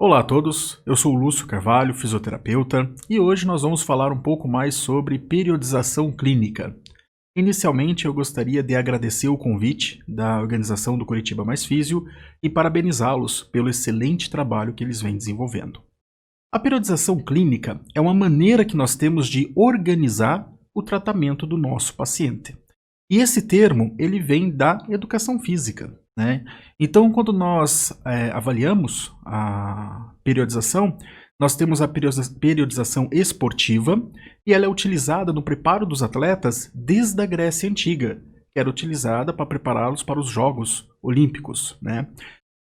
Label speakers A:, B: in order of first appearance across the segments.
A: Olá a todos, eu sou o Lúcio Carvalho, fisioterapeuta, e hoje nós vamos falar um pouco mais sobre periodização clínica. Inicialmente, eu gostaria de agradecer o convite da organização do Curitiba Mais Físio e parabenizá-los pelo excelente trabalho que eles vêm desenvolvendo. A periodização clínica é uma maneira que nós temos de organizar o tratamento do nosso paciente. E esse termo, ele vem da educação física, né? Então, quando nós avaliamos a periodização, nós temos a periodização esportiva e ela é utilizada no preparo dos atletas desde a Grécia Antiga, que era utilizada para prepará-los para os Jogos Olímpicos, né?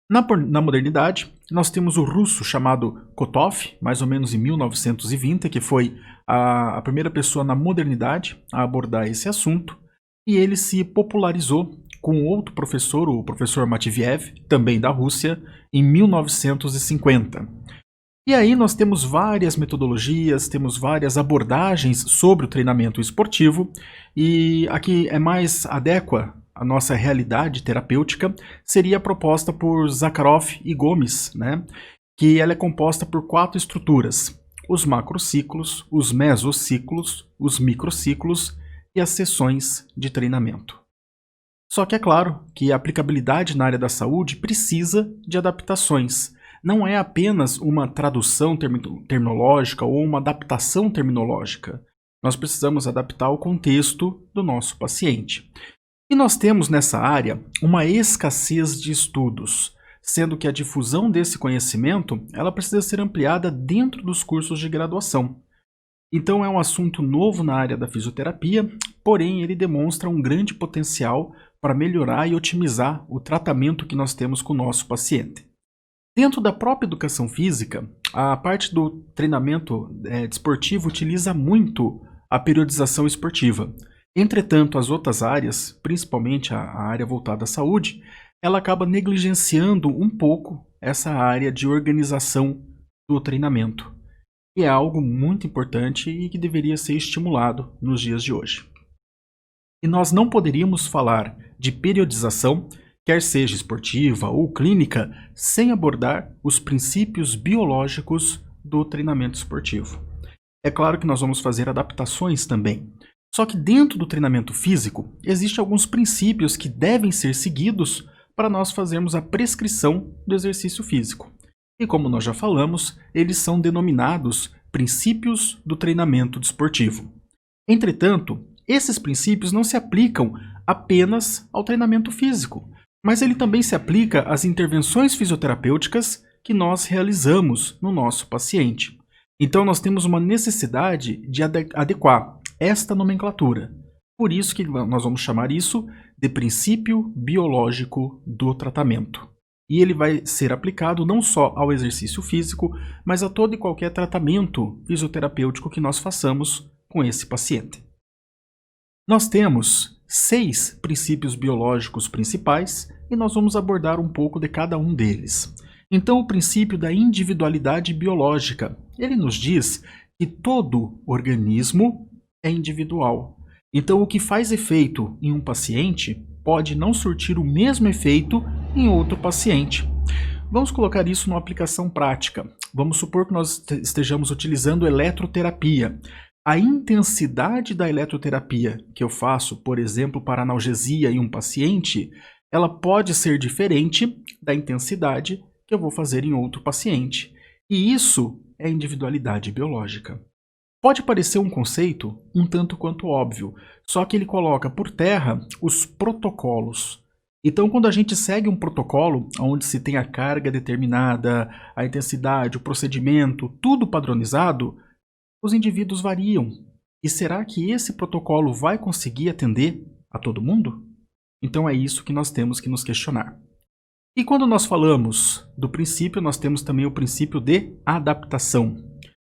A: Na modernidade, nós temos o russo chamado Kotov, mais ou menos em 1920, que foi a primeira pessoa na modernidade a abordar esse assunto. E ele se popularizou com outro professor, o professor Matviev, também da Rússia, em 1950. E aí nós temos várias metodologias, temos várias abordagens sobre o treinamento esportivo, e a que é mais adequa à nossa realidade terapêutica seria a proposta por Zakharov e Gomes, né? Que ela é composta por 4 estruturas: os macrociclos, os mesociclos, os microciclos e as sessões de treinamento. Só que é claro que a aplicabilidade na área da saúde precisa de adaptações. Não é apenas uma tradução terminológica ou uma adaptação terminológica. Nós precisamos adaptar o contexto do nosso paciente. E nós temos nessa área uma escassez de estudos, sendo que a difusão desse conhecimento ela precisa ser ampliada dentro dos cursos de graduação. Então é um assunto novo na área da fisioterapia, porém ele demonstra um grande potencial para melhorar e otimizar o tratamento que nós temos com o nosso paciente. Dentro da própria educação física, a parte do treinamento desportivo utiliza muito a periodização esportiva. Entretanto, as outras áreas, principalmente a área voltada à saúde, ela acaba negligenciando um pouco essa área de organização do treinamento. E é algo muito importante e que deveria ser estimulado nos dias de hoje. E nós não poderíamos falar de periodização, quer seja esportiva ou clínica, sem abordar os princípios biológicos do treinamento esportivo. É claro que nós vamos fazer adaptações também. Só que dentro do treinamento físico, existem alguns princípios que devem ser seguidos para nós fazermos a prescrição do exercício físico. E como nós já falamos, eles são denominados princípios do treinamento desportivo. Entretanto, esses princípios não se aplicam apenas ao treinamento físico, mas ele também se aplica às intervenções fisioterapêuticas que nós realizamos no nosso paciente. Então nós temos uma necessidade de adequar esta nomenclatura. Por isso que nós vamos chamar isso de princípio biológico do tratamento. E ele vai ser aplicado não só ao exercício físico, mas a todo e qualquer tratamento fisioterapêutico que nós façamos com esse paciente. Nós temos 6 princípios biológicos principais e nós vamos abordar um pouco de cada um deles. Então, o princípio da individualidade biológica, ele nos diz que todo organismo é individual. Então, o que faz efeito em um paciente pode não surtir o mesmo efeito em outro paciente. Vamos colocar isso numa aplicação prática. Vamos supor que nós estejamos utilizando eletroterapia. A intensidade da eletroterapia que eu faço, por exemplo, para analgesia em um paciente, ela pode ser diferente da intensidade que eu vou fazer em outro paciente. E isso é individualidade biológica. Pode parecer um conceito um tanto quanto óbvio, só que ele coloca por terra os protocolos. Então, quando a gente segue um protocolo, onde se tem a carga determinada, a intensidade, o procedimento, tudo padronizado, os indivíduos variam. E será que esse protocolo vai conseguir atender a todo mundo? Então é isso que nós temos que nos questionar. E quando nós falamos do princípio, nós temos também o princípio de adaptação.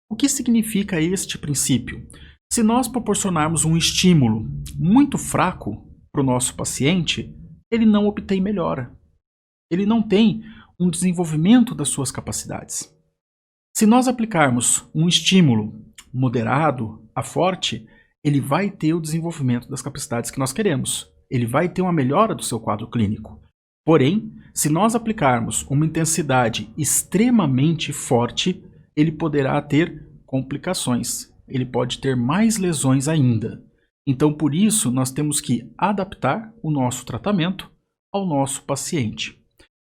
A: O que significa este princípio? Se nós proporcionarmos um estímulo muito fraco para o nosso paciente, ele não obtém melhora. Ele não tem um desenvolvimento das suas capacidades. Se nós aplicarmos um estímulo moderado a forte, ele vai ter o desenvolvimento das capacidades que nós queremos. Ele vai ter uma melhora do seu quadro clínico. Porém, se nós aplicarmos uma intensidade extremamente forte, ele poderá ter complicações, ele pode ter mais lesões ainda. Então, por isso, nós temos que adaptar o nosso tratamento ao nosso paciente.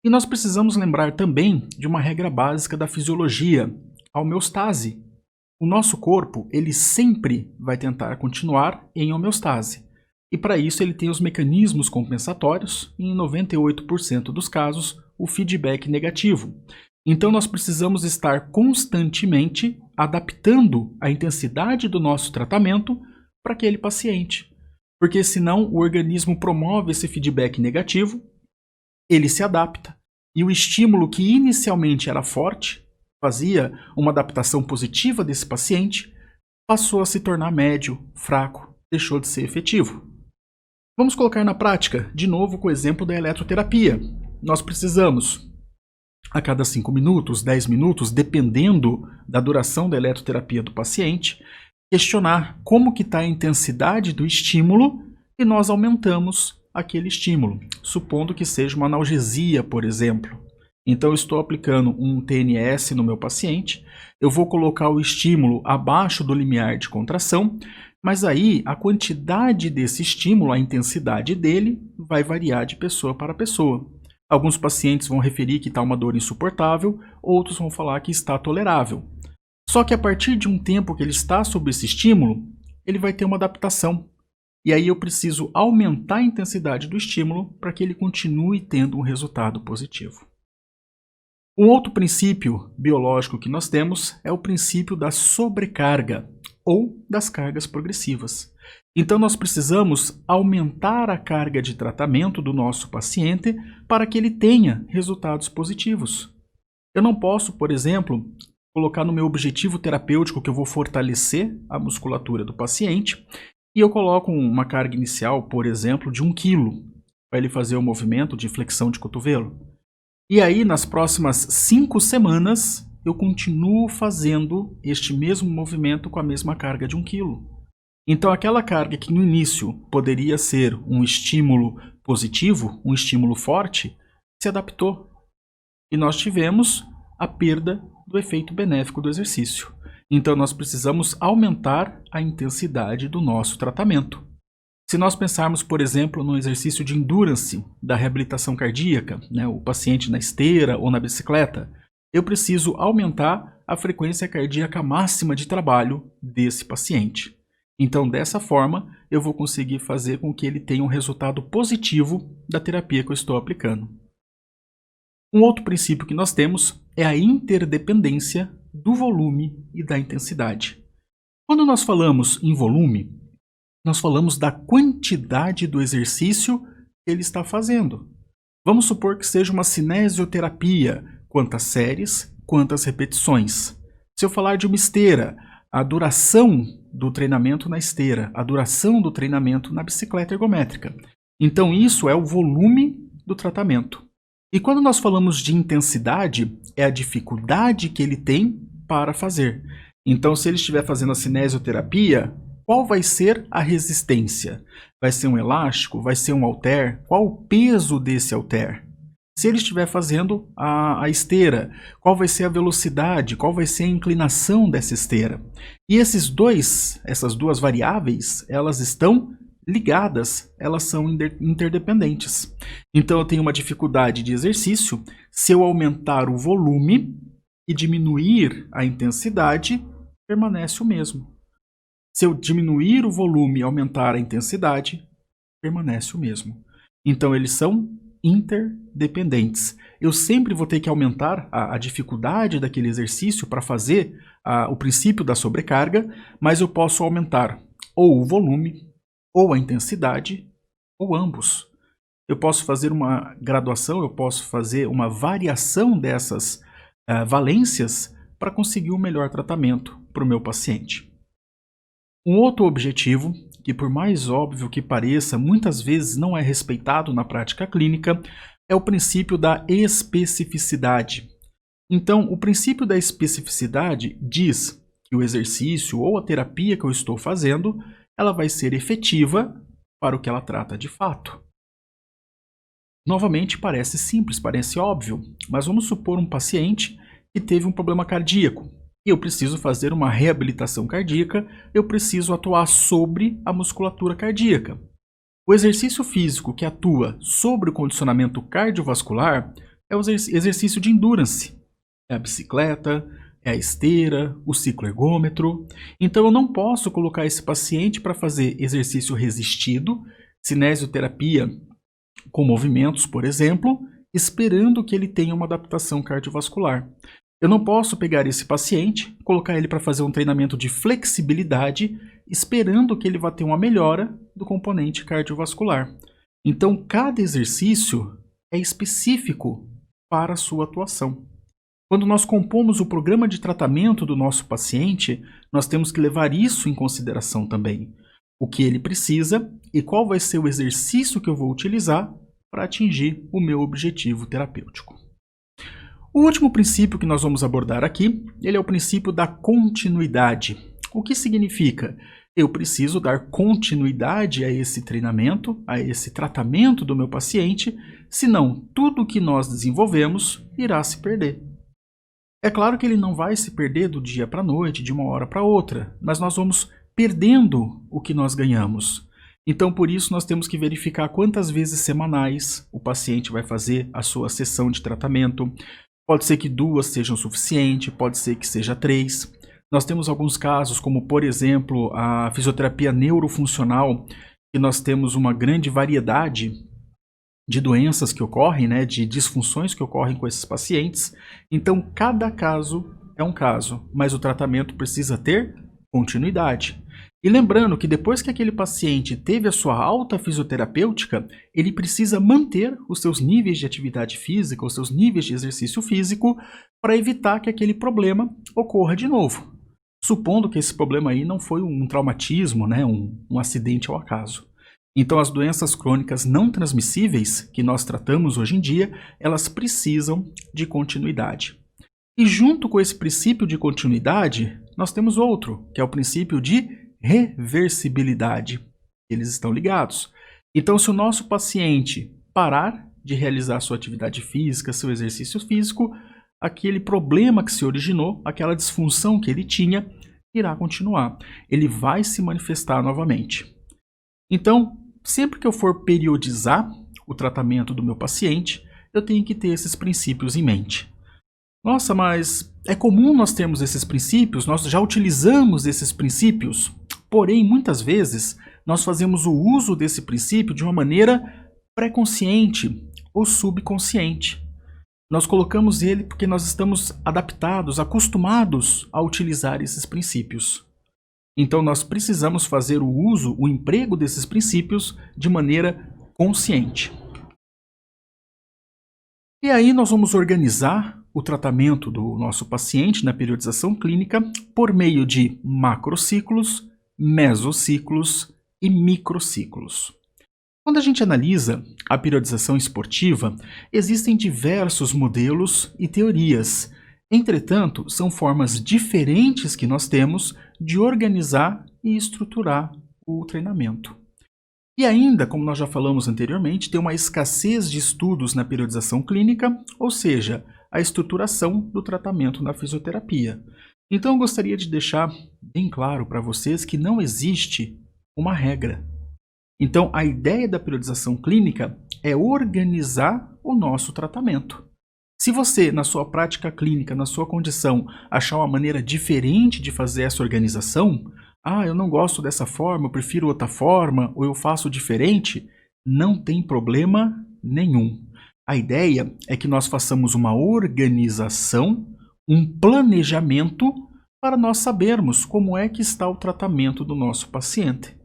A: E nós precisamos lembrar também de uma regra básica da fisiologia, a homeostase. O nosso corpo, ele sempre vai tentar continuar em homeostase. E para isso ele tem os mecanismos compensatórios e em 98% dos casos o feedback negativo. Então nós precisamos estar constantemente adaptando a intensidade do nosso tratamento para aquele paciente. Porque senão o organismo promove esse feedback negativo, ele se adapta e o estímulo que inicialmente era forte, fazia uma adaptação positiva desse paciente, passou a se tornar médio, fraco, deixou de ser efetivo. Vamos colocar na prática, de novo com o exemplo da eletroterapia. Nós precisamos, a cada 5 minutos, 10 minutos, dependendo da duração da eletroterapia do paciente, questionar como que está a intensidade do estímulo e nós aumentamos aquele estímulo, supondo que seja uma analgesia, por exemplo. Então, eu estou aplicando um TNS no meu paciente, eu vou colocar o estímulo abaixo do limiar de contração, mas aí a quantidade desse estímulo, a intensidade dele, vai variar de pessoa para pessoa. Alguns pacientes vão referir que está uma dor insuportável, outros vão falar que está tolerável. Só que a partir de um tempo que ele está sob esse estímulo, ele vai ter uma adaptação. E aí eu preciso aumentar a intensidade do estímulo para que ele continue tendo um resultado positivo. Um outro princípio biológico que nós temos é o princípio da sobrecarga ou das cargas progressivas. Então nós precisamos aumentar a carga de tratamento do nosso paciente para que ele tenha resultados positivos. Eu não posso, por exemplo, colocar no meu objetivo terapêutico que eu vou fortalecer a musculatura do paciente e eu coloco uma carga inicial, por exemplo, de 1 kg para ele fazer o movimento de flexão de cotovelo. E aí, nas próximas 5 semanas, eu continuo fazendo este mesmo movimento com a mesma carga de 1 kg. Então, aquela carga que no início poderia ser um estímulo positivo, um estímulo forte, se adaptou. E nós tivemos a perda do efeito benéfico do exercício. Então, nós precisamos aumentar a intensidade do nosso tratamento. Se nós pensarmos, por exemplo, no exercício de endurance da reabilitação cardíaca, o paciente na esteira ou na bicicleta, eu preciso aumentar a frequência cardíaca máxima de trabalho desse paciente. Então, dessa forma, eu vou conseguir fazer com que ele tenha um resultado positivo da terapia que eu estou aplicando. Um outro princípio que nós temos é a interdependência do volume e da intensidade. Quando nós falamos em volume, nós falamos da quantidade do exercício que ele está fazendo. Vamos supor que seja uma cinesioterapia, quantas séries, quantas repetições. Se eu falar de uma esteira, a duração do treinamento na esteira, a duração do treinamento na bicicleta ergométrica. Então isso é o volume do tratamento. E quando nós falamos de intensidade, é a dificuldade que ele tem para fazer. Então se ele estiver fazendo a cinesioterapia, qual vai ser a resistência? Vai ser um elástico? Vai ser um halter? Qual o peso desse halter? Se ele estiver fazendo a esteira, qual vai ser a velocidade? Qual vai ser a inclinação dessa esteira? E essas duas variáveis, elas estão ligadas, elas são interdependentes. Então eu tenho uma dificuldade de exercício, se eu aumentar o volume e diminuir a intensidade, permanece o mesmo. Se eu diminuir o volume e aumentar a intensidade, permanece o mesmo. Então, eles são interdependentes. Eu sempre vou ter que aumentar a dificuldade daquele exercício para fazer o princípio da sobrecarga, mas eu posso aumentar ou o volume, ou a intensidade, ou ambos. Eu posso fazer uma graduação, eu posso fazer uma variação dessas valências para conseguir um melhor tratamento para o meu paciente. Um outro objetivo, que por mais óbvio que pareça, muitas vezes não é respeitado na prática clínica, é o princípio da especificidade. Então, o princípio da especificidade diz que o exercício ou a terapia que eu estou fazendo, ela vai ser efetiva para o que ela trata de fato. Novamente, parece simples, parece óbvio, mas vamos supor um paciente que teve um problema cardíaco. E eu preciso fazer uma reabilitação cardíaca, eu preciso atuar sobre a musculatura cardíaca. O exercício físico que atua sobre o condicionamento cardiovascular é o exercício de endurance. É a bicicleta, é a esteira, o cicloergômetro. Então eu não posso colocar esse paciente para fazer exercício resistido, cinesioterapia com movimentos, por exemplo, esperando que ele tenha uma adaptação cardiovascular. Eu não posso pegar esse paciente, colocar ele para fazer um treinamento de flexibilidade, esperando que ele vá ter uma melhora do componente cardiovascular. Então, cada exercício é específico para a sua atuação. Quando nós compomos o programa de tratamento do nosso paciente, nós temos que levar isso em consideração também. O que ele precisa e qual vai ser o exercício que eu vou utilizar para atingir o meu objetivo terapêutico. O último princípio que nós vamos abordar aqui, ele é o princípio da continuidade. O que significa? Eu preciso dar continuidade a esse treinamento, a esse tratamento do meu paciente, senão tudo que nós desenvolvemos irá se perder. É claro que ele não vai se perder do dia para a noite, de uma hora para outra, mas nós vamos perdendo o que nós ganhamos. Então, por isso, nós temos que verificar quantas vezes semanais o paciente vai fazer a sua sessão de tratamento. Pode ser que 2 sejam suficientes, pode ser que seja 3. Nós temos alguns casos, como por exemplo a fisioterapia neurofuncional, que nós temos uma grande variedade de doenças que ocorrem, né, de disfunções que ocorrem com esses pacientes. Então, cada caso é um caso, mas o tratamento precisa ter continuidade. E lembrando que depois que aquele paciente teve a sua alta fisioterapêutica, ele precisa manter os seus níveis de atividade física, os seus níveis de exercício físico, para evitar que aquele problema ocorra de novo. Supondo que esse problema aí não foi um traumatismo, né, um acidente ao acaso. Então, as doenças crônicas não transmissíveis que nós tratamos hoje em dia, elas precisam de continuidade. E junto com esse princípio de continuidade, nós temos outro, que é o princípio de reversibilidade. Eles estão ligados. Então, se o nosso paciente parar de realizar sua atividade física, seu exercício físico, aquele problema que se originou, aquela disfunção que ele tinha, irá continuar. Ele vai se manifestar novamente. Então, sempre que eu for periodizar o tratamento do meu paciente, eu tenho que ter esses princípios em mente. Nossa, mas é comum nós termos esses princípios, nós já utilizamos esses princípios, porém, muitas vezes, nós fazemos o uso desse princípio de uma maneira pré-consciente ou subconsciente. Nós colocamos ele porque nós estamos adaptados, acostumados a utilizar esses princípios. Então, nós precisamos fazer o uso, o emprego desses princípios de maneira consciente. E aí nós vamos organizar o tratamento do nosso paciente na periodização clínica por meio de macrociclos, mesociclos e microciclos. Quando a gente analisa a periodização esportiva, existem diversos modelos e teorias. Entretanto, são formas diferentes que nós temos de organizar e estruturar o treinamento. E ainda, como nós já falamos anteriormente, tem uma escassez de estudos na periodização clínica, ou seja, a estruturação do tratamento na fisioterapia. Então, eu gostaria de deixar bem claro para vocês que não existe uma regra. Então, a ideia da periodização clínica é organizar o nosso tratamento. Se você, na sua prática clínica, na sua condição, achar uma maneira diferente de fazer essa organização, eu não gosto dessa forma, eu prefiro outra forma, ou eu faço diferente, não tem problema nenhum. A ideia é que nós façamos uma organização, um planejamento, para nós sabermos como é que está o tratamento do nosso paciente.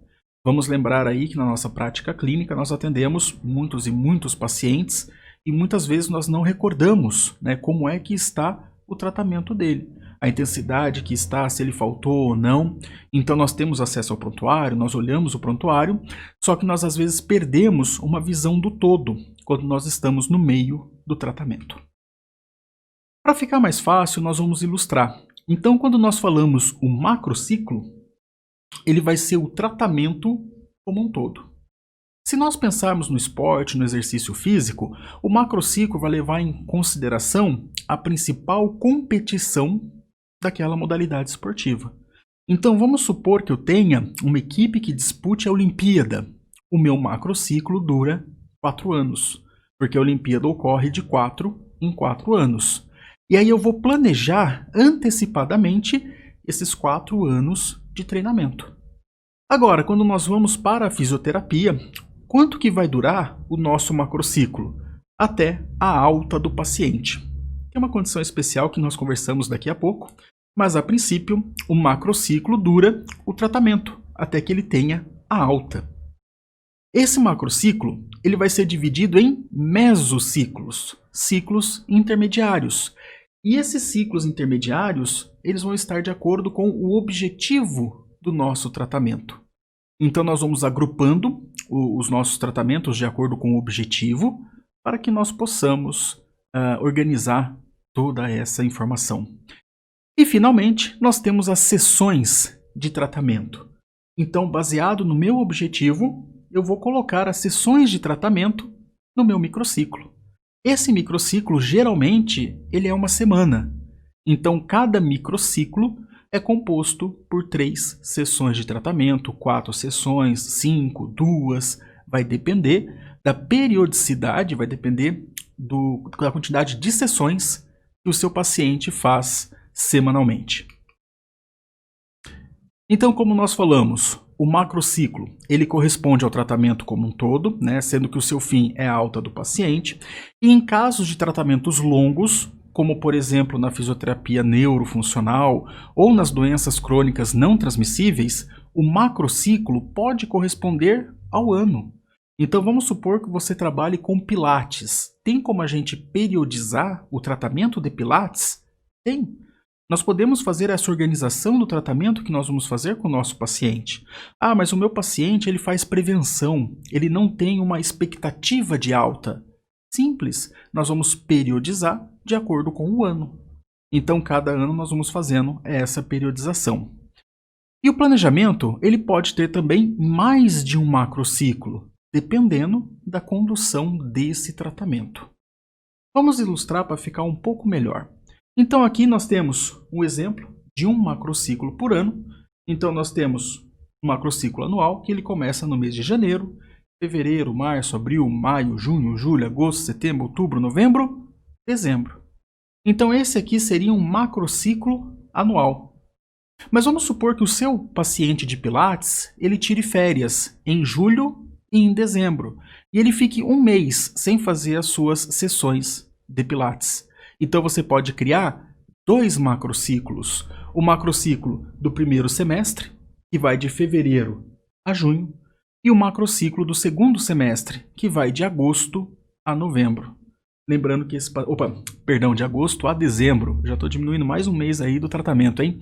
A: Vamos lembrar aí que na nossa prática clínica nós atendemos muitos e muitos pacientes e muitas vezes nós não recordamos, né, como é que está o tratamento dele. A intensidade que está, se ele faltou ou não. Então nós temos acesso ao prontuário, nós olhamos o prontuário, só que nós às vezes perdemos uma visão do todo quando nós estamos no meio do tratamento. Para ficar mais fácil, nós vamos ilustrar. Então, quando nós falamos o macrociclo, ele vai ser o tratamento como um todo. Se nós pensarmos no esporte, no exercício físico, o macrociclo vai levar em consideração a principal competição daquela modalidade esportiva. Então vamos supor que eu tenha uma equipe que dispute a Olimpíada. O meu macrociclo dura 4 anos, porque a Olimpíada ocorre de 4 em 4 anos. E aí eu vou planejar antecipadamente esses 4 anos de treinamento. Agora, quando nós vamos para a fisioterapia, quanto que vai durar o nosso macrociclo? Até a alta do paciente. Tem uma condição especial que nós conversamos daqui a pouco, mas a princípio o macrociclo dura o tratamento até que ele tenha a alta. Esse macrociclo ele vai ser dividido em mesociclos, ciclos intermediários. E esses ciclos intermediários eles vão estar de acordo com o objetivo do nosso tratamento. Então nós vamos agrupando os nossos tratamentos de acordo com o objetivo para que nós possamos organizar toda essa informação. E finalmente nós temos as sessões de tratamento. Então, baseado no meu objetivo, eu vou colocar as sessões de tratamento no meu microciclo. Esse microciclo geralmente ele é uma semana. Então cada microciclo é composto por 3 sessões de tratamento, 4 sessões, 5, 2, vai depender da periodicidade, vai depender da quantidade de sessões que o seu paciente faz semanalmente. Então, como nós falamos, o macrociclo ele corresponde ao tratamento como um todo, né, sendo que o seu fim é a alta do paciente. E em casos de tratamentos longos, como por exemplo na fisioterapia neurofuncional ou nas doenças crônicas não transmissíveis, o macrociclo pode corresponder ao ano. Então vamos supor que você trabalhe com pilates. Tem como a gente periodizar o tratamento de pilates? Tem. Nós podemos fazer essa organização do tratamento que nós vamos fazer com o nosso paciente. Ah, mas o meu paciente ele faz prevenção, ele não tem uma expectativa de alta. Simples, nós vamos periodizar de acordo com o ano. Então, cada ano nós vamos fazendo essa periodização. E o planejamento ele pode ter também mais de um macrociclo, dependendo da condução desse tratamento. Vamos ilustrar para ficar um pouco melhor. Então aqui nós temos um exemplo de um macrociclo por ano. Então nós temos um macrociclo anual que ele começa no mês de janeiro, fevereiro, março, abril, maio, junho, julho, agosto, setembro, outubro, novembro, dezembro. Então esse aqui seria um macrociclo anual. Mas vamos supor que o seu paciente de pilates ele tire férias em julho e em dezembro e ele fique um mês sem fazer as suas sessões de pilates. Então você pode criar 2 macrociclos. O macrociclo do primeiro semestre, que vai de fevereiro a junho, e o macrociclo do segundo semestre, que vai de agosto a novembro. Lembrando que de agosto a dezembro. Já estou diminuindo mais um mês aí do tratamento, hein?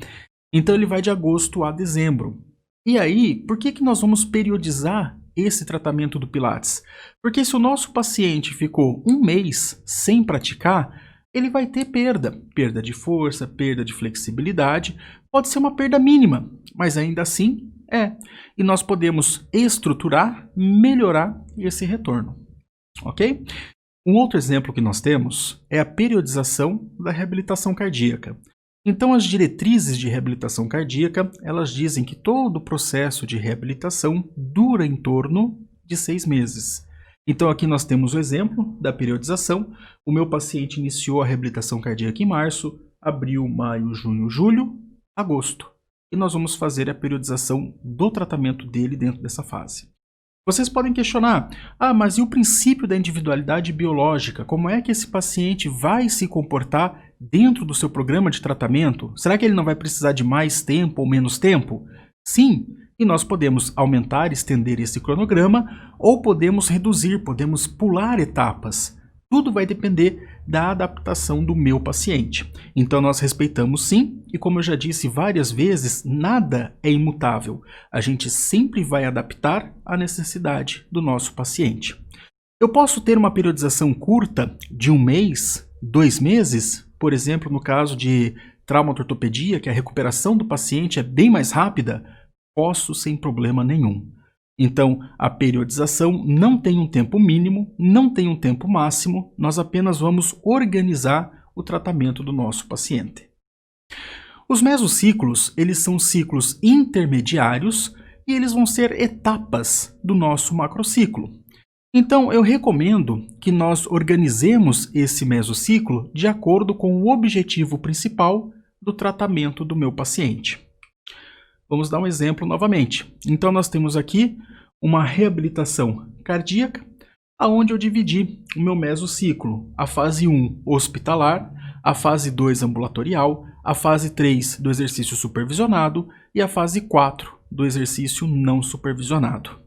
A: Então ele vai de agosto a dezembro. E aí, por que nós vamos periodizar esse tratamento do Pilates? Porque se o nosso paciente ficou um mês sem praticar, ele vai ter perda de força, perda de flexibilidade, pode ser uma perda mínima, mas ainda assim é. E nós podemos estruturar, melhorar esse retorno, ok? Um outro exemplo que nós temos é a periodização da reabilitação cardíaca. Então as diretrizes de reabilitação cardíaca, elas dizem que todo o processo de reabilitação dura em torno de 6 meses. Então aqui nós temos o exemplo da periodização. O meu paciente iniciou a reabilitação cardíaca em março, abril, maio, junho, julho, agosto. E nós vamos fazer a periodização do tratamento dele dentro dessa fase. Vocês podem questionar, mas e o princípio da individualidade biológica? Como é que esse paciente vai se comportar dentro do seu programa de tratamento? Será que ele não vai precisar de mais tempo ou menos tempo? Sim. E nós podemos aumentar, estender esse cronograma ou podemos reduzir, podemos pular etapas. Tudo vai depender da adaptação do meu paciente. Então nós respeitamos sim, e como eu já disse várias vezes, nada é imutável. A gente sempre vai adaptar à necessidade do nosso paciente. Eu posso ter uma periodização curta de 1 mês, 2 meses, por exemplo, no caso de traumatortopedia, que a recuperação do paciente é bem mais rápida. Posso sem problema nenhum. Então, a periodização não tem um tempo mínimo, não tem um tempo máximo, nós apenas vamos organizar o tratamento do nosso paciente. Os mesociclos, eles são ciclos intermediários e eles vão ser etapas do nosso macrociclo. Então, eu recomendo que nós organizemos esse mesociclo de acordo com o objetivo principal do tratamento do meu paciente. Vamos dar um exemplo novamente. Então, nós temos aqui uma reabilitação cardíaca, onde eu dividi o meu mesociclo, a fase 1 hospitalar, a fase 2 ambulatorial, a fase 3 do exercício supervisionado e a fase 4 do exercício não supervisionado.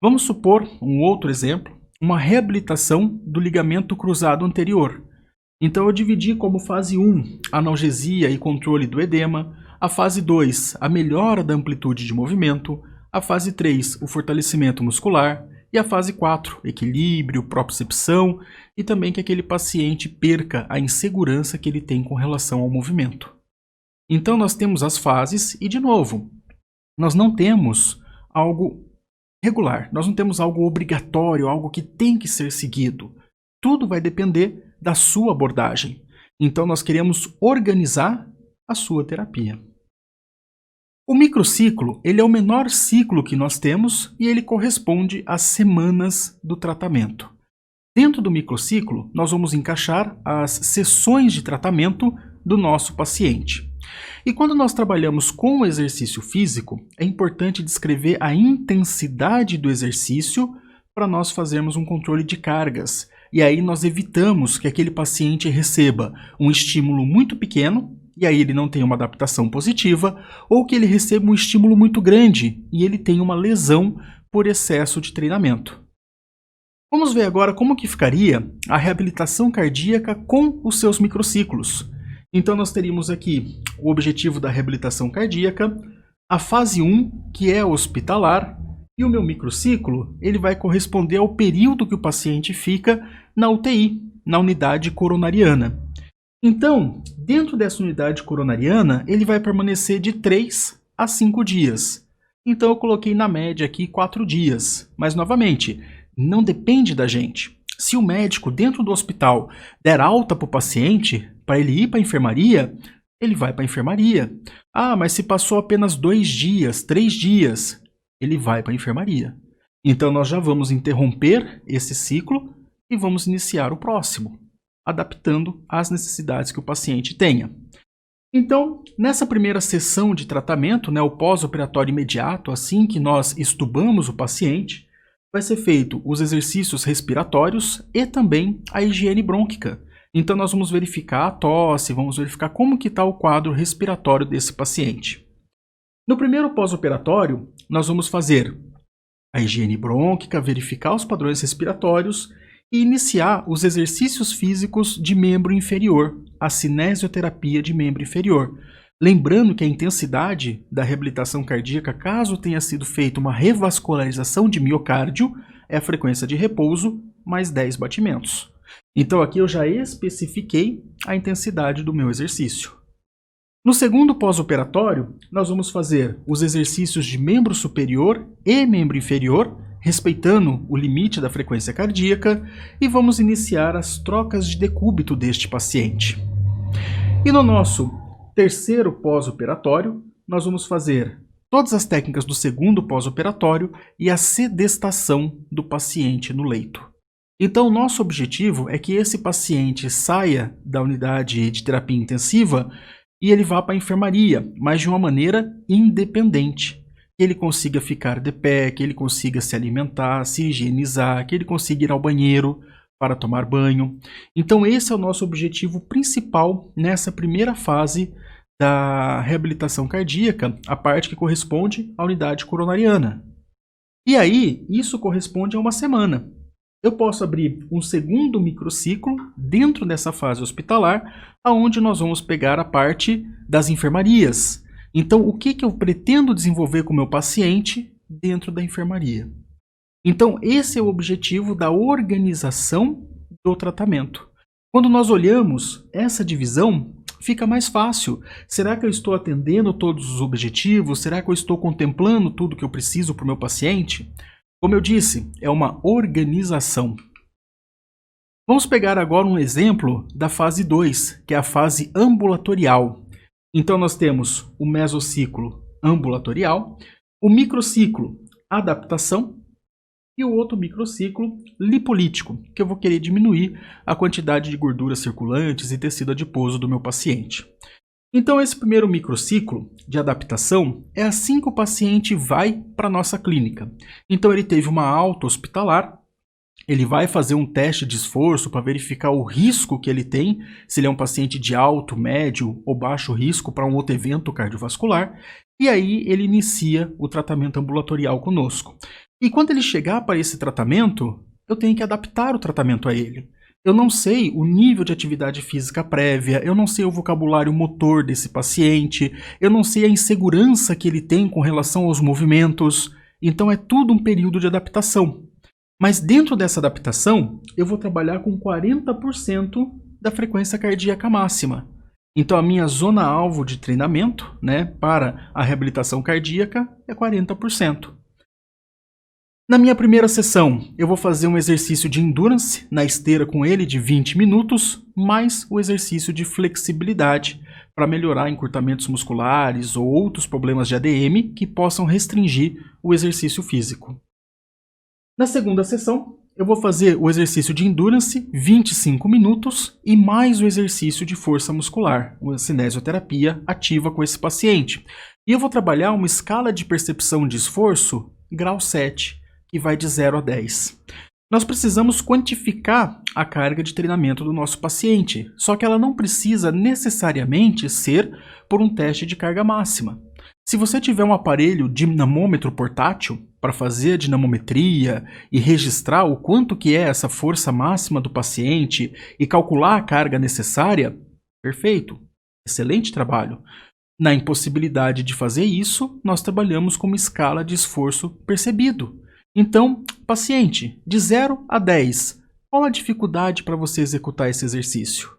A: Vamos supor um outro exemplo, uma reabilitação do ligamento cruzado anterior. Então eu dividi como fase 1 analgesia e controle do edema, a fase 2 a melhora da amplitude de movimento, a fase 3 o fortalecimento muscular e a fase 4 equilíbrio, propriocepção e também que aquele paciente perca a insegurança que ele tem com relação ao movimento. Então nós temos as fases e, de novo, nós não temos algo regular, nós não temos algo obrigatório, algo que tem que ser seguido. Tudo vai depender da sua abordagem. Então nós queremos organizar a sua terapia. O microciclo, ele é o menor ciclo que nós temos e ele corresponde às semanas do tratamento. Dentro do microciclo, nós vamos encaixar as sessões de tratamento do nosso paciente. E quando nós trabalhamos com o exercício físico, é importante descrever a intensidade do exercício para nós fazermos um controle de cargas. E aí nós evitamos que aquele paciente receba um estímulo muito pequeno, e aí ele não tem uma adaptação positiva, ou que ele receba um estímulo muito grande e ele tem uma lesão por excesso de treinamento. Vamos ver agora como que ficaria a reabilitação cardíaca com os seus microciclos. Então nós teríamos aqui o objetivo da reabilitação cardíaca, a fase 1, que é hospitalar, e o meu microciclo ele vai corresponder ao período que o paciente fica na UTI, na unidade coronariana. Então, dentro dessa unidade coronariana, ele vai permanecer de 3 a 5 dias. Então eu coloquei na média aqui 4 dias, mas novamente, não depende da gente. Se o médico dentro do hospital der alta para o paciente, para ele ir para a enfermaria, ele vai para a enfermaria. Ah, mas se passou apenas 2 dias, 3 dias, ele vai para a enfermaria. Então nós já vamos interromper esse ciclo e vamos iniciar o próximo, adaptando às necessidades que o paciente tenha. Então, nessa primeira sessão de tratamento, o pós-operatório imediato, assim que nós estubamos o paciente, vai ser feito os exercícios respiratórios e também a higiene brônquica. Então nós vamos verificar a tosse, vamos verificar como que está o quadro respiratório desse paciente. No primeiro pós-operatório, nós vamos fazer a higiene brônquica, verificar os padrões respiratórios e iniciar os exercícios físicos de membro inferior, a cinesioterapia de membro inferior. Lembrando que a intensidade da reabilitação cardíaca, caso tenha sido feita uma revascularização de miocárdio, é a frequência de repouso mais 10 batimentos. Então aqui eu já especifiquei a intensidade do meu exercício. No segundo pós-operatório, nós vamos fazer os exercícios de membro superior e membro inferior, respeitando o limite da frequência cardíaca, e vamos iniciar as trocas de decúbito deste paciente. E no nosso terceiro pós-operatório, nós vamos fazer todas as técnicas do segundo pós-operatório e a sedestação do paciente no leito. Então, o nosso objetivo é que esse paciente saia da unidade de terapia intensiva e ele vá para a enfermaria, mas de uma maneira independente. Que ele consiga ficar de pé, que ele consiga se alimentar, se higienizar, que ele consiga ir ao banheiro para tomar banho. Então esse é o nosso objetivo principal nessa primeira fase da reabilitação cardíaca, a parte que corresponde à unidade coronariana. E aí, isso corresponde a uma semana. Eu posso abrir um segundo microciclo dentro dessa fase hospitalar, onde nós vamos pegar a parte das enfermarias. Então, o que eu pretendo desenvolver com o meu paciente dentro da enfermaria? Então, esse é o objetivo da organização do tratamento. Quando nós olhamos essa divisão, fica mais fácil. Será que eu estou atendendo todos os objetivos? Será que eu estou contemplando tudo que eu preciso para o meu paciente? Como eu disse, é uma organização. Vamos pegar agora um exemplo da fase 2, que é a fase ambulatorial. Então nós temos o mesociclo ambulatorial, o microciclo adaptação e o outro microciclo lipolítico, que eu vou querer diminuir a quantidade de gorduras circulantes e tecido adiposo do meu paciente. Então esse primeiro microciclo de adaptação é assim que o paciente vai para a nossa clínica. Então ele teve uma alta hospitalar, ele vai fazer um teste de esforço para verificar o risco que ele tem, se ele é um paciente de alto, médio ou baixo risco para um outro evento cardiovascular, e aí ele inicia o tratamento ambulatorial conosco. E quando ele chegar para esse tratamento, eu tenho que adaptar o tratamento a ele. Eu não sei o nível de atividade física prévia, eu não sei o vocabulário motor desse paciente, eu não sei a insegurança que ele tem com relação aos movimentos, então é tudo um período de adaptação. Mas dentro dessa adaptação, eu vou trabalhar com 40% da frequência cardíaca máxima. Então a minha zona-alvo de treinamento, para a reabilitação cardíaca é 40%. Na minha primeira sessão, eu vou fazer um exercício de endurance na esteira com ele de 20 minutos, mais o exercício de flexibilidade para melhorar encurtamentos musculares ou outros problemas de ADM que possam restringir o exercício físico. Na segunda sessão, eu vou fazer o exercício de endurance, 25 minutos, e mais o exercício de força muscular, uma cinesioterapia ativa com esse paciente. E eu vou trabalhar uma escala de percepção de esforço, grau 7, que vai de 0 a 10. Nós precisamos quantificar a carga de treinamento do nosso paciente, só que ela não precisa necessariamente ser por um teste de carga máxima. Se você tiver um aparelho dinamômetro portátil para fazer a dinamometria e registrar o quanto que é essa força máxima do paciente e calcular a carga necessária, perfeito, excelente trabalho. Na impossibilidade de fazer isso, nós trabalhamos com uma escala de esforço percebido. Então, paciente, de 0 a 10, qual a dificuldade para você executar esse exercício?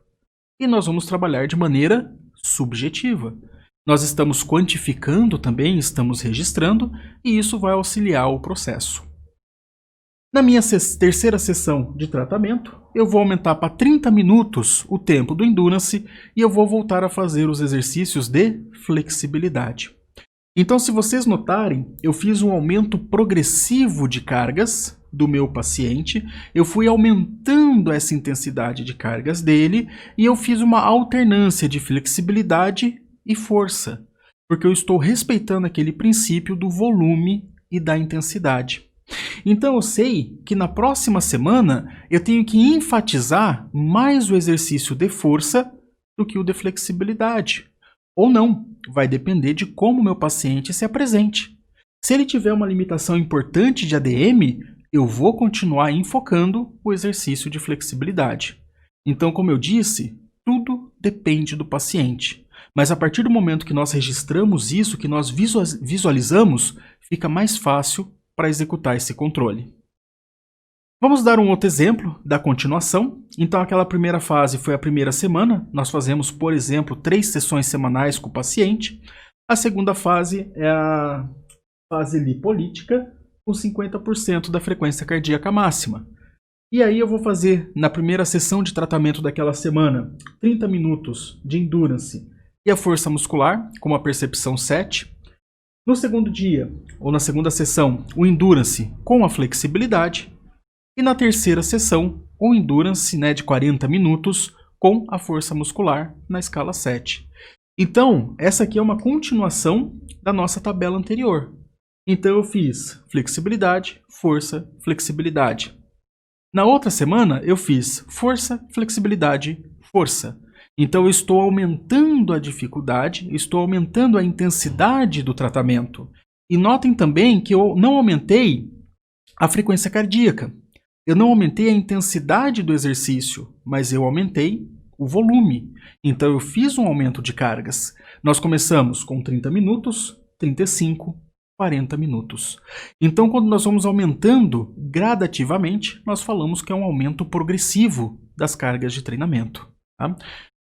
A: E nós vamos trabalhar de maneira subjetiva. Nós estamos quantificando também, estamos registrando, e isso vai auxiliar o processo. Na minha terceira sessão de tratamento, eu vou aumentar para 30 minutos o tempo do endurance e eu vou voltar a fazer os exercícios de flexibilidade. Então, se vocês notarem, eu fiz um aumento progressivo de cargas do meu paciente, eu fui aumentando essa intensidade de cargas dele e eu fiz uma alternância de flexibilidade e força, porque eu estou respeitando aquele princípio do volume e da intensidade. Então eu sei que na próxima semana eu tenho que enfatizar mais o exercício de força do que o de flexibilidade. Ou não, vai depender de como o meu paciente se apresente. Se ele tiver uma limitação importante de ADM, eu vou continuar enfocando o exercício de flexibilidade. Então, como eu disse, tudo depende do paciente. Mas a partir do momento que nós registramos isso, que nós visualizamos, fica mais fácil para executar esse controle. Vamos dar um outro exemplo da continuação. Então, aquela primeira fase foi a primeira semana. Nós fazemos, por exemplo, 3 sessões semanais com o paciente. A segunda fase é a fase lipolítica, com 50% da frequência cardíaca máxima. E aí eu vou fazer, na primeira sessão de tratamento daquela semana, 30 minutos de endurance e a força muscular, com a percepção 7. No segundo dia, ou na segunda sessão, o endurance com a flexibilidade. E na terceira sessão, o endurance de 40 minutos com a força muscular na escala 7. Então, essa aqui é uma continuação da nossa tabela anterior. Então, eu fiz flexibilidade, força, flexibilidade. Na outra semana, eu fiz força, flexibilidade, força. Então, eu estou aumentando a dificuldade, estou aumentando a intensidade do tratamento. E notem também que eu não aumentei a frequência cardíaca. Eu não aumentei a intensidade do exercício, mas eu aumentei o volume. Então, eu fiz um aumento de cargas. Nós começamos com 30 minutos, 35, 40 minutos. Então, quando nós vamos aumentando gradativamente, nós falamos que é um aumento progressivo das cargas de treinamento. Tá?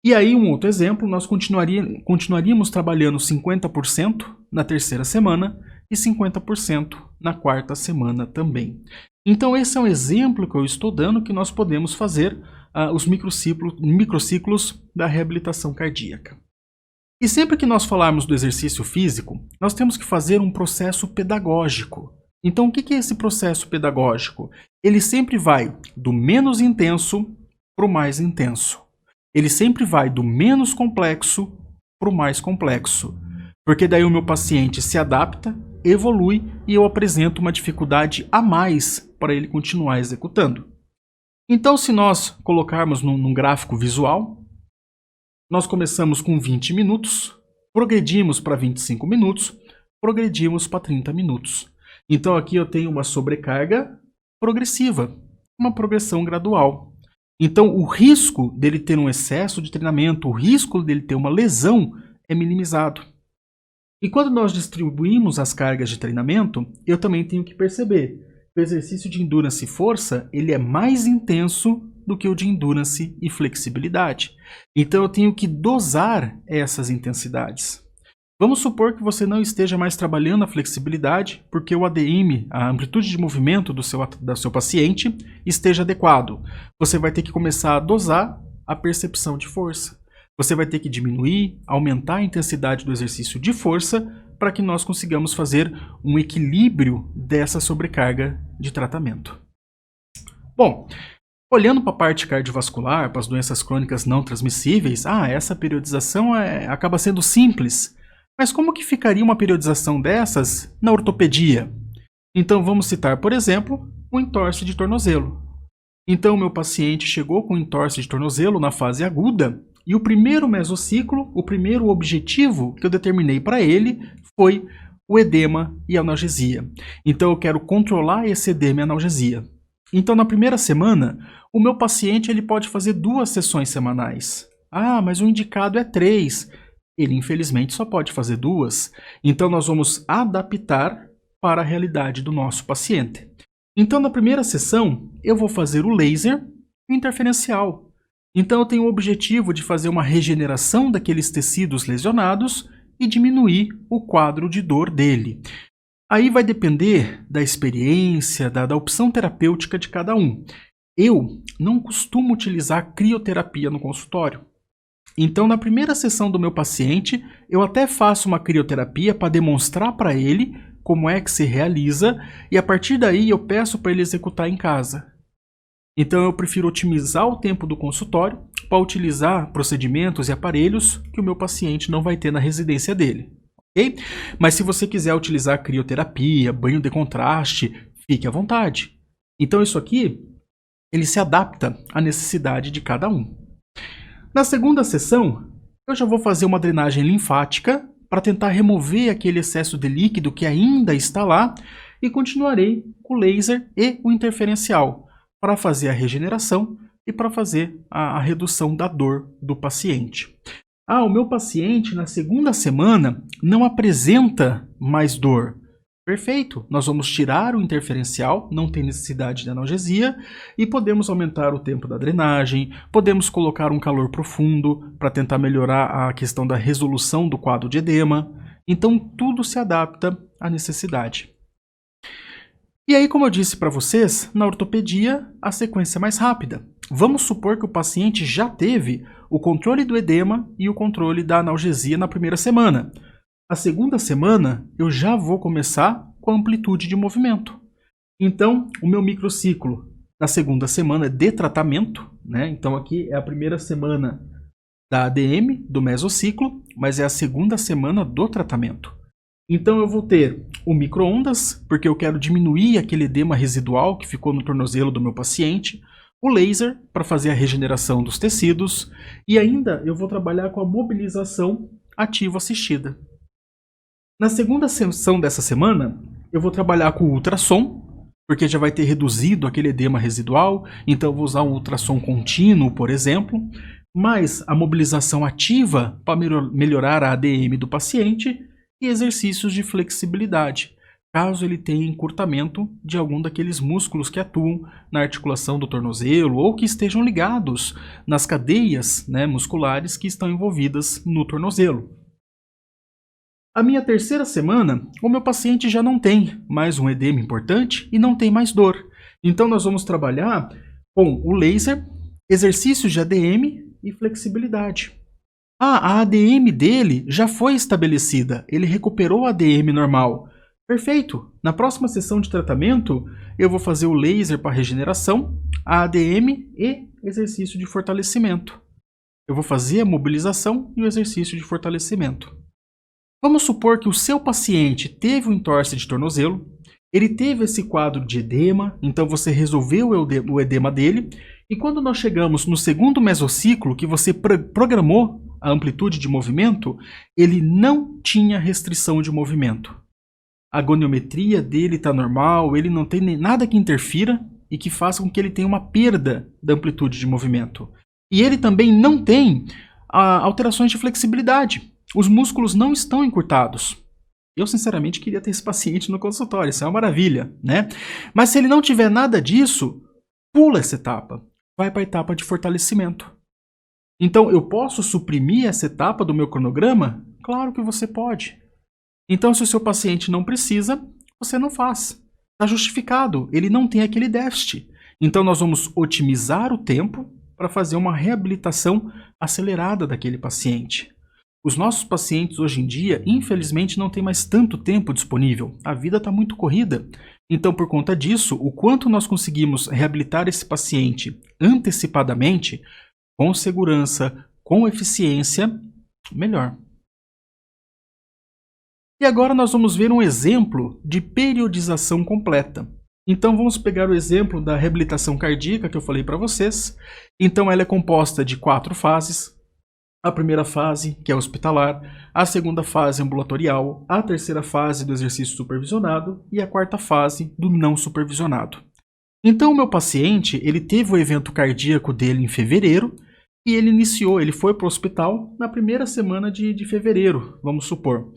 A: E aí, um outro exemplo, nós continuaríamos trabalhando 50% na terceira semana e 50% na quarta semana também. Então, esse é um exemplo que eu estou dando que nós podemos fazer os microciclos da reabilitação cardíaca. E sempre que nós falarmos do exercício físico, nós temos que fazer um processo pedagógico. Então, o que é esse processo pedagógico? Ele sempre vai do menos intenso para o mais intenso. Ele sempre vai do menos complexo para o mais complexo. Porque daí o meu paciente se adapta, evolui e eu apresento uma dificuldade a mais para ele continuar executando. Então, se nós colocarmos num gráfico visual, nós começamos com 20 minutos, progredimos para 25 minutos, progredimos para 30 minutos. Então aqui eu tenho uma sobrecarga progressiva, uma progressão gradual. Então o risco dele ter um excesso de treinamento, o risco dele ter uma lesão é minimizado. E quando nós distribuímos as cargas de treinamento, eu também tenho que perceber que o exercício de endurance e força ele é mais intenso do que o de endurance e flexibilidade. Então eu tenho que dosar essas intensidades. Vamos supor que você não esteja mais trabalhando a flexibilidade porque o ADM, a amplitude de movimento do seu paciente, esteja adequado. Você vai ter que começar a dosar a percepção de força. Você vai ter que diminuir, aumentar a intensidade do exercício de força para que nós consigamos fazer um equilíbrio dessa sobrecarga de tratamento. Bom, olhando para a parte cardiovascular, para as doenças crônicas não transmissíveis, essa periodização acaba sendo simples. Mas como que ficaria uma periodização dessas na ortopedia? Então vamos citar, por exemplo, o entorse de tornozelo. Então meu paciente chegou com entorse de tornozelo na fase aguda e o primeiro mesociclo, o primeiro objetivo que eu determinei para ele foi o edema e a analgesia. Então eu quero controlar esse edema e analgesia. Então na primeira semana, o meu paciente ele pode fazer 2 sessões semanais. Mas o indicado é 3. Ele infelizmente só pode fazer 2. Então nós vamos adaptar para a realidade do nosso paciente. Então na primeira sessão eu vou fazer o laser e o interferencial. Então eu tenho o objetivo de fazer uma regeneração daqueles tecidos lesionados e diminuir o quadro de dor dele. Aí vai depender da experiência, da opção terapêutica de cada um. Eu não costumo utilizar crioterapia no consultório. Então, na primeira sessão do meu paciente, eu até faço uma crioterapia para demonstrar para ele como é que se realiza e a partir daí eu peço para ele executar em casa. Então, eu prefiro otimizar o tempo do consultório para utilizar procedimentos e aparelhos que o meu paciente não vai ter na residência dele. Okay? Mas se você quiser utilizar crioterapia, banho de contraste, fique à vontade. Então, isso aqui, ele se adapta à necessidade de cada um. Na segunda sessão, eu já vou fazer uma drenagem linfática para tentar remover aquele excesso de líquido que ainda está lá e continuarei com o laser e o interferencial para fazer a regeneração e para fazer a redução da dor do paciente. O meu paciente na segunda semana não apresenta mais dor. Perfeito, nós vamos tirar o interferencial, não tem necessidade de analgesia e podemos aumentar o tempo da drenagem, podemos colocar um calor profundo para tentar melhorar a questão da resolução do quadro de edema. Então tudo se adapta à necessidade. E aí, como eu disse para vocês, na ortopedia a sequência é mais rápida. Vamos supor que o paciente já teve o controle do edema e o controle da analgesia na primeira semana. A segunda semana, eu já vou começar com a amplitude de movimento. Então, o meu microciclo na segunda semana é de tratamento, né? Então, aqui é a primeira semana da ADM, do mesociclo, mas é a segunda semana do tratamento. Então, eu vou ter o micro-ondas, porque eu quero diminuir aquele edema residual que ficou no tornozelo do meu paciente, o laser, para fazer a regeneração dos tecidos, e ainda eu vou trabalhar com a mobilização ativo-assistida. Na segunda sessão dessa semana, eu vou trabalhar com o ultrassom, porque já vai ter reduzido aquele edema residual, então eu vou usar um ultrassom contínuo, por exemplo, mais a mobilização ativa para melhorar a ADM do paciente e exercícios de flexibilidade. caso ele tenha encurtamento de algum daqueles músculos que atuam na articulação do tornozelo ou que estejam ligados nas cadeias, né, musculares que estão envolvidas no tornozelo. A minha terceira semana, o meu paciente já não tem mais um edema importante e não tem mais dor. Então nós vamos trabalhar com o laser, exercícios de ADM e flexibilidade. A ADM dele já foi estabelecida, ele recuperou a ADM normal. Perfeito! Na próxima sessão de tratamento, eu vou fazer o laser para regeneração, a ADM e exercício de fortalecimento. Eu vou fazer a mobilização e o exercício de fortalecimento. Vamos supor que o seu paciente teve um entorse de tornozelo, ele teve esse quadro de edema, então você resolveu o edema dele, e quando nós chegamos no segundo mesociclo, que você programou a amplitude de movimento, ele não tinha restrição de movimento. A goniometria dele está normal, ele não tem nada que interfira e que faça com que ele tenha uma perda da amplitude de movimento. E ele também não tem alterações de flexibilidade. Os músculos não estão encurtados. Eu, sinceramente, queria ter esse paciente no consultório, isso é uma maravilha, né? Mas se ele não tiver nada disso, pula essa etapa, vai para a etapa de fortalecimento. Então, eu posso suprimir essa etapa do meu cronograma? Claro que você pode. Então, se o seu paciente não precisa, você não faz. Está justificado, ele não tem aquele déficit. Então, nós vamos otimizar o tempo para fazer uma reabilitação acelerada daquele paciente. Os nossos pacientes hoje em dia, infelizmente, não têm mais tanto tempo disponível. A vida está muito corrida. Então, por conta disso, o quanto nós conseguimos reabilitar esse paciente antecipadamente, com segurança, com eficiência, melhor. E agora nós vamos ver um exemplo de periodização completa. Então, vamos pegar o exemplo da reabilitação cardíaca que eu falei para vocês. Então, ela é composta de 4 fases. A primeira fase, que é hospitalar, a segunda fase ambulatorial, a terceira fase do exercício supervisionado e a quarta fase do não supervisionado. Então, o meu paciente, ele teve o evento cardíaco dele em fevereiro e ele foi para o hospital na primeira semana de fevereiro, vamos supor.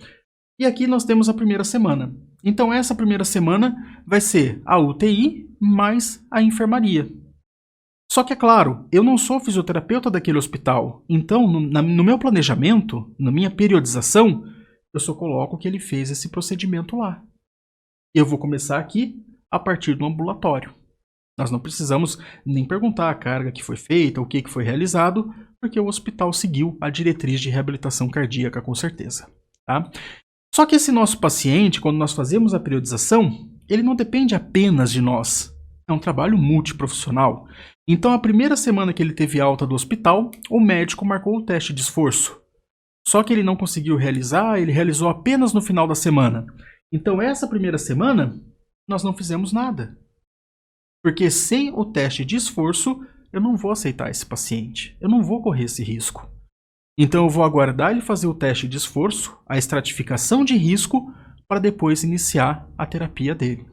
A: E aqui nós temos a primeira semana. Então, essa primeira semana vai ser a UTI mais a enfermaria. Só que, é claro, eu não sou fisioterapeuta daquele hospital. Então, no meu planejamento, na minha periodização, eu só coloco que ele fez esse procedimento lá. Eu vou começar aqui a partir do ambulatório. Nós não precisamos nem perguntar a carga que foi feita, o que foi realizado, porque o hospital seguiu a diretriz de reabilitação cardíaca, com certeza. Tá? Só que esse nosso paciente, quando nós fazemos a periodização, ele não depende apenas de nós. É um trabalho multiprofissional. Então, a primeira semana que ele teve alta do hospital, o médico marcou o teste de esforço. Só que ele não conseguiu realizar, ele realizou apenas no final da semana. Então, essa primeira semana, nós não fizemos nada. Porque sem o teste de esforço, eu não vou aceitar esse paciente. Eu não vou correr esse risco. Então, eu vou aguardar ele fazer o teste de esforço, a estratificação de risco, para depois iniciar a terapia dele.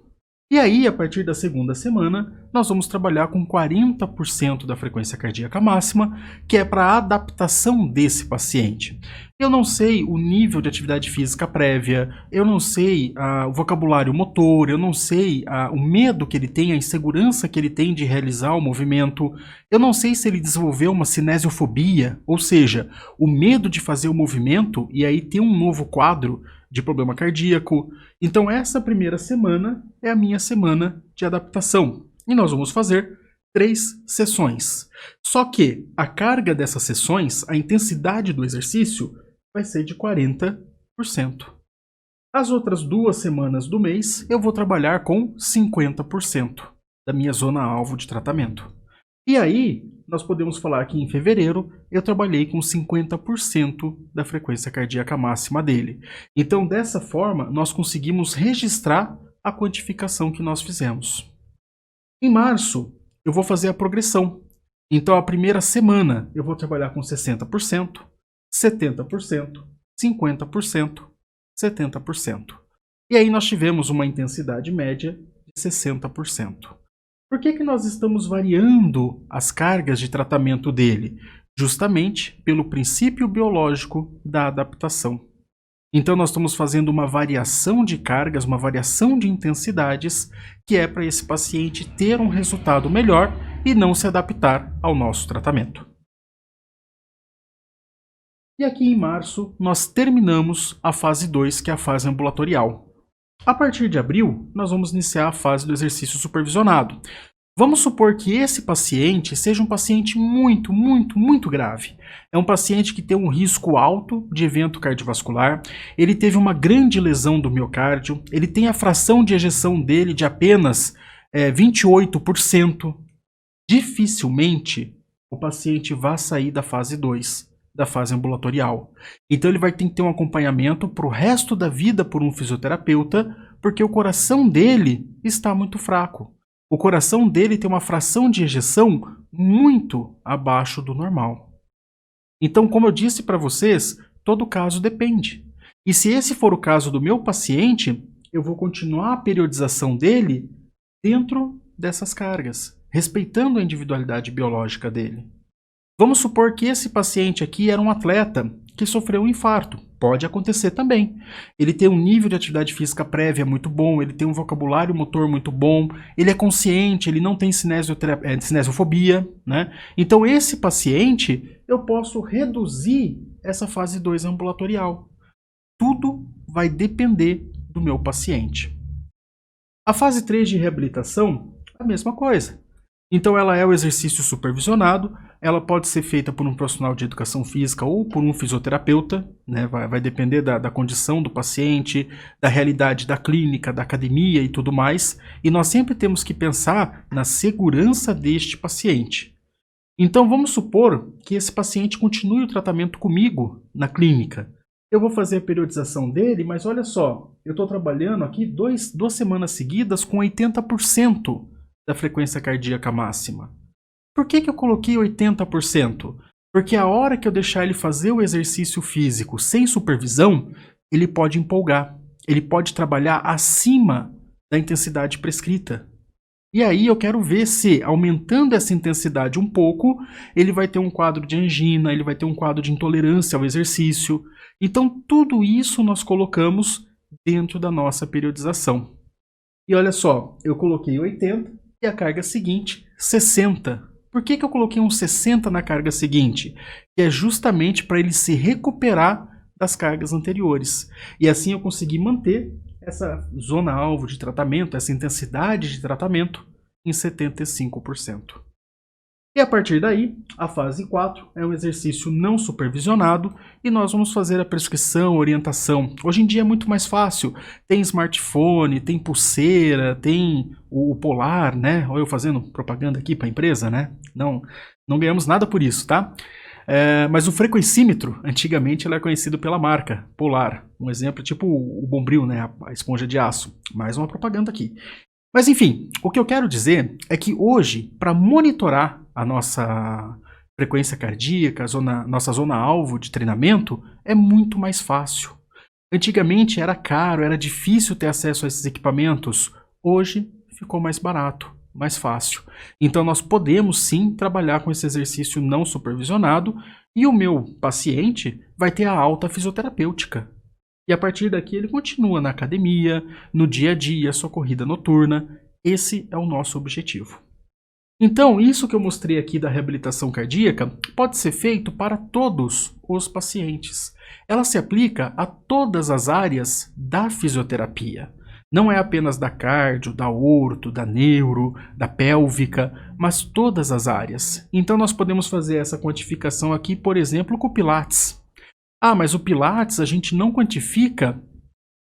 A: E aí, a partir da segunda semana, nós vamos trabalhar com 40% da frequência cardíaca máxima, que é para a adaptação desse paciente. Eu não sei o nível de atividade física prévia, eu não sei o vocabulário motor, eu não sei o medo que ele tem, a insegurança que ele tem de realizar o movimento, eu não sei se ele desenvolveu uma cinesiofobia, ou seja, o medo de fazer o movimento e aí ter um novo quadro de problema cardíaco. Então, essa primeira semana é a minha semana de adaptação. E nós vamos fazer 3 sessões. Só que a carga dessas sessões, a intensidade do exercício, vai ser de 40%. As outras 2 semanas do mês, eu vou trabalhar com 50% da minha zona-alvo de tratamento. E aí, nós podemos falar que em fevereiro eu trabalhei com 50% da frequência cardíaca máxima dele. Então, dessa forma, nós conseguimos registrar a quantificação que nós fizemos. Em março, eu vou fazer a progressão. Então, a primeira semana eu vou trabalhar com 60%, 70%, 50%, 70%. E aí nós tivemos uma intensidade média de 60%. Por que nós estamos variando as cargas de tratamento dele? Justamente pelo princípio biológico da adaptação. Então nós estamos fazendo uma variação de cargas, uma variação de intensidades, que é para esse paciente ter um resultado melhor e não se adaptar ao nosso tratamento. E aqui em março nós terminamos a fase 2, que é a fase ambulatorial. A partir de abril, nós vamos iniciar a fase do exercício supervisionado. Vamos supor que esse paciente seja um paciente muito grave. É um paciente que tem um risco alto de evento cardiovascular, ele teve uma grande lesão do miocárdio, ele tem a fração de ejeção dele de apenas 28%. Dificilmente o paciente vai sair da fase 2, da fase ambulatorial. Então ele vai ter que ter um acompanhamento para o resto da vida por um fisioterapeuta, porque o coração dele está muito fraco. O coração dele tem uma fração de ejeção muito abaixo do normal. Então, como eu disse para vocês, todo caso depende. E se esse for o caso do meu paciente, eu vou continuar a periodização dele dentro dessas cargas, respeitando a individualidade biológica dele. Vamos supor que esse paciente aqui era um atleta que sofreu um infarto. Pode acontecer também. Ele tem um nível de atividade física prévia muito bom, ele tem um vocabulário motor muito bom, ele é consciente, ele não tem cinesiofobia, né? Então esse paciente, eu posso reduzir essa fase 2 ambulatorial. Tudo vai depender do meu paciente. A fase 3 de reabilitação, a mesma coisa. Então ela é o exercício supervisionado, ela pode ser feita por um profissional de educação física ou por um fisioterapeuta, né? Vai depender da condição do paciente, da realidade da clínica, da academia e tudo mais. E nós sempre temos que pensar na segurança deste paciente. Então vamos supor que esse paciente continue o tratamento comigo na clínica. Eu vou fazer a periodização dele, mas olha só, eu estou trabalhando aqui duas semanas seguidas com 80% da frequência cardíaca máxima. Por que eu coloquei 80%? Porque a hora que eu deixar ele fazer o exercício físico sem supervisão, ele pode empolgar. Ele pode trabalhar acima da intensidade prescrita. E aí eu quero ver se, aumentando essa intensidade um pouco, ele vai ter um quadro de angina, ele vai ter um quadro de intolerância ao exercício. Então tudo isso nós colocamos dentro da nossa periodização. E olha só, eu coloquei 80 e a carga seguinte, 60. Por que eu coloquei um 60 na carga seguinte? Que é justamente para ele se recuperar das cargas anteriores. E assim eu consegui manter essa zona-alvo de tratamento, essa intensidade de tratamento em 75%. E a partir daí, a fase 4 é um exercício não supervisionado e nós vamos fazer a prescrição, orientação. Hoje em dia é muito mais fácil. Tem smartphone, tem pulseira, tem o Polar, né? Olha eu fazendo propaganda aqui para a empresa, né? Não ganhamos nada por isso, tá? Mas o frequencímetro, antigamente ele era conhecido pela marca Polar. Um exemplo tipo o Bombril, né? A esponja de aço. Mais uma propaganda aqui. Mas enfim, o que eu quero dizer é que hoje, para monitorar a nossa frequência cardíaca, nossa zona-alvo de treinamento, é muito mais fácil. Antigamente era caro, era difícil ter acesso a esses equipamentos. Hoje ficou mais barato, mais fácil. Então nós podemos sim trabalhar com esse exercício não supervisionado e o meu paciente vai ter a alta fisioterapêutica. E a partir daqui ele continua na academia, no dia a dia, sua corrida noturna. Esse é o nosso objetivo. Então, isso que eu mostrei aqui da reabilitação cardíaca pode ser feito para todos os pacientes. Ela se aplica a todas as áreas da fisioterapia. Não é apenas da cardio, da orto, da neuro, da pélvica, mas todas as áreas. Então nós podemos fazer essa quantificação aqui, por exemplo, com o Pilates. Ah, mas o Pilates a gente não quantifica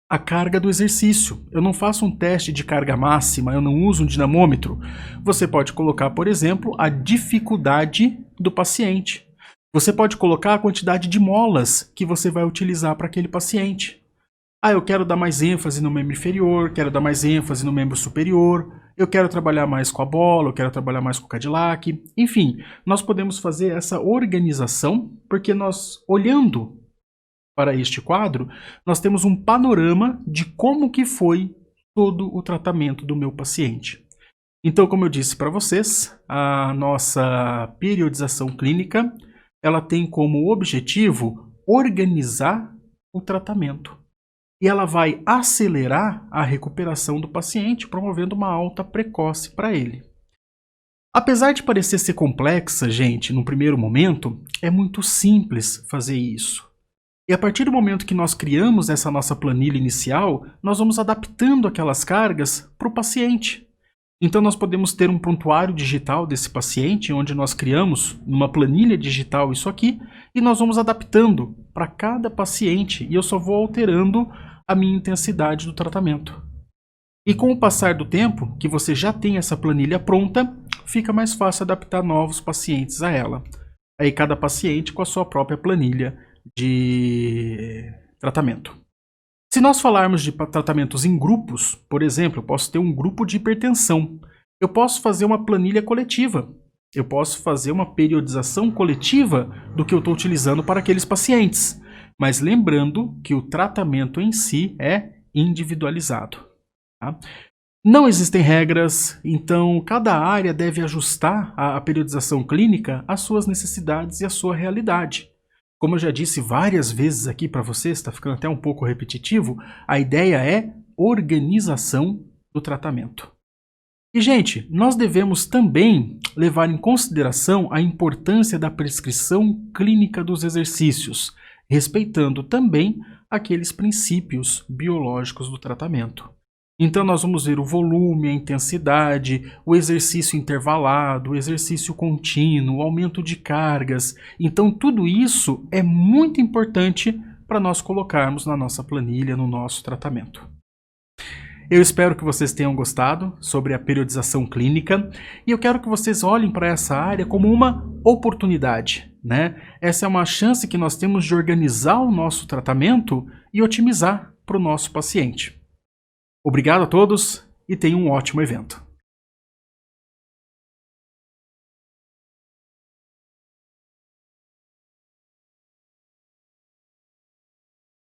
A: a carga do exercício. Eu não faço um teste de carga máxima, eu não uso um dinamômetro. Você pode colocar, por exemplo, a dificuldade do paciente. Você pode colocar a quantidade de molas que você vai utilizar para aquele paciente. Ah, eu quero dar mais ênfase no membro inferior, quero dar mais ênfase no membro superior, eu quero trabalhar mais com a bola, eu quero trabalhar mais com o Cadillac. Enfim, nós podemos fazer essa organização porque nós, olhando para este quadro, nós temos um panorama de como que foi todo o tratamento do meu paciente. Então, como eu disse para vocês, a nossa periodização clínica, ela tem como objetivo organizar o tratamento. E ela vai acelerar a recuperação do paciente, promovendo uma alta precoce para ele. Apesar de parecer ser complexa, gente, no primeiro momento, é muito simples fazer isso. E a partir do momento que nós criamos essa nossa planilha inicial, nós vamos adaptando aquelas cargas para o paciente. Então nós podemos ter um prontuário digital desse paciente, onde nós criamos numa planilha digital isso aqui, e nós vamos adaptando para cada paciente, e eu só vou alterando a minha intensidade do tratamento. E com o passar do tempo, que você já tem essa planilha pronta, fica mais fácil adaptar novos pacientes a ela. Aí cada paciente com a sua própria planilha de tratamento. Se nós falarmos de tratamentos em grupos, por exemplo, eu posso ter um grupo de hipertensão. Eu posso fazer uma planilha coletiva. Eu posso fazer uma periodização coletiva do que eu estou utilizando para aqueles pacientes. Mas lembrando que o tratamento em si é individualizado. Tá? Não existem regras, então cada área deve ajustar a periodização clínica às suas necessidades e à sua realidade. Como eu já disse várias vezes aqui para vocês, está ficando até um pouco repetitivo, a ideia é organização do tratamento. E, gente, nós devemos também levar em consideração a importância da prescrição clínica dos exercícios, respeitando também aqueles princípios biológicos do tratamento. Então nós vamos ver o volume, a intensidade, o exercício intervalado, o exercício contínuo, o aumento de cargas. Então tudo isso é muito importante para nós colocarmos na nossa planilha, no nosso tratamento. Eu espero que vocês tenham gostado sobre a periodização clínica e eu quero que vocês olhem para essa área como uma oportunidade, né? Essa é uma chance que nós temos de organizar o nosso tratamento e otimizar para o nosso paciente. Obrigado a todos e tenham um ótimo evento.